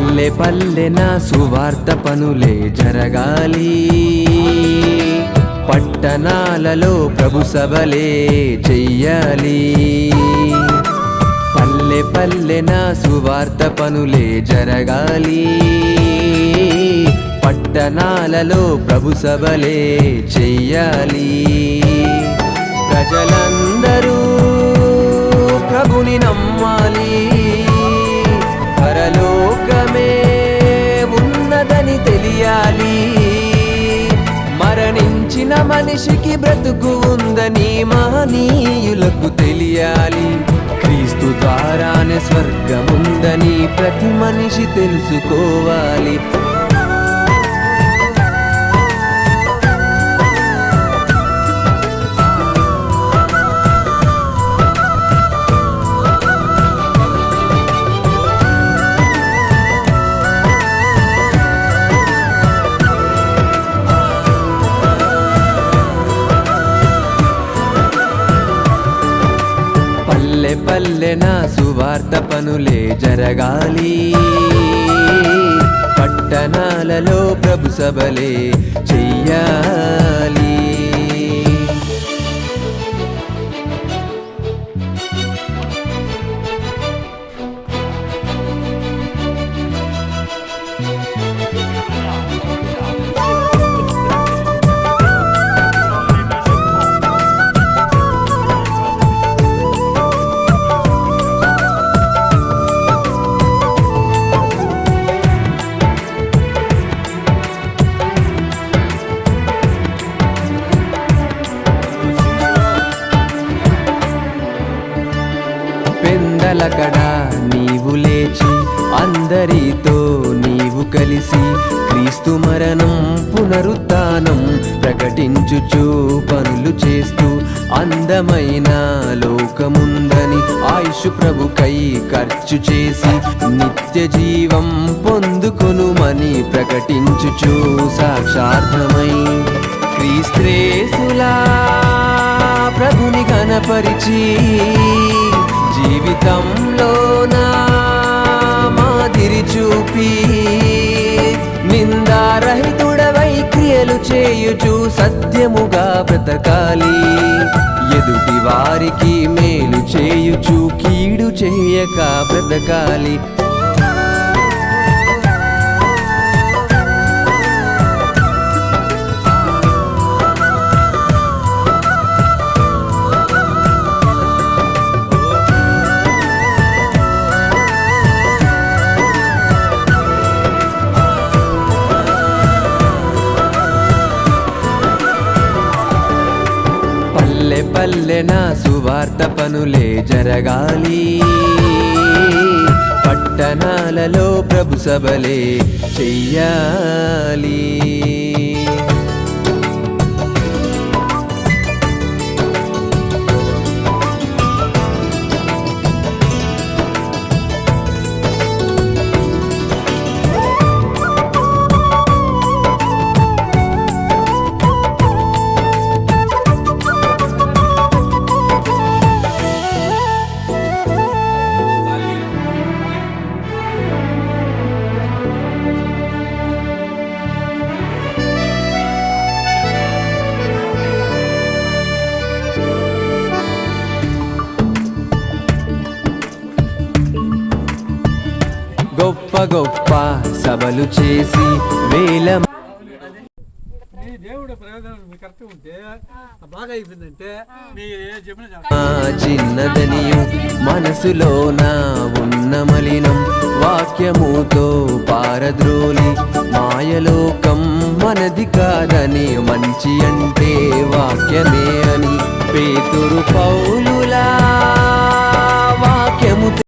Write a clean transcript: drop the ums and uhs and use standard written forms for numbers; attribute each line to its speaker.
Speaker 1: పల్లె పల్లెన సువార్త పనులే జరగాలి, పట్టణాలలో ప్రభు సభలే చెయ్యాలి. పల్లె పల్లెన సువార్త పనులే జరగాలి, పట్టణాలలో ప్రభు సభలే చెయ్యాలి. ప్రజలందరూ ప్రభుని నమ్మాలి, పరలోకమే ఉన్నదని తెలియాలి. మరణించిన మనిషికి బ్రతుకు ఉందని మహనీయులకు తెలియాలి. క్రీస్తు ద్వారానే స్వర్గముందని ప్రతి మనిషి తెలుసుకోవాలి. పల్లె పల్లెన సువార్త పనులే జరగాలి, పట్టణాలలో ప్రభు సభలే చెయ్యాలి. పెందలకడ నీవు లేచి అందరితో నీవు కలిసి క్రీస్తు మరణం పునరుత్థానం ప్రకటించుచు పనులు చేస్తూ అందమైన లోకముందని ఆయుష్ ప్రభుకై ఖర్చు చేసి నిత్య జీవం పొందుకొనుమని ప్రకటించుచు సాక్షార్థమై క్రీస్తేసులా ప్రభుని ఘనపరిచి జీవితంలో నా మాదిరి చూపి నిందారహితుడవై క్రియలు చేయుచు సత్యముగా బ్రతకాలి. ఎదుటి వారికి మేలు చేయుచు కీడు చేయక బ్రతకాలి. పల్లె పల్లెన సువార్త పనులే జరగాలి, పట్టణాలలో ప్రభు సభలే చెయ్యాలి. గొప్ప గొప్ప సభలు చేసి వేల చిన్నదనియు మనసులోన ఉన్న మలినం వాక్యముతో పారద్రోలి మాయలోకం మనది కాదని మంచి అంటే వాక్యమే అని పేతురు పౌలులా వాక్యము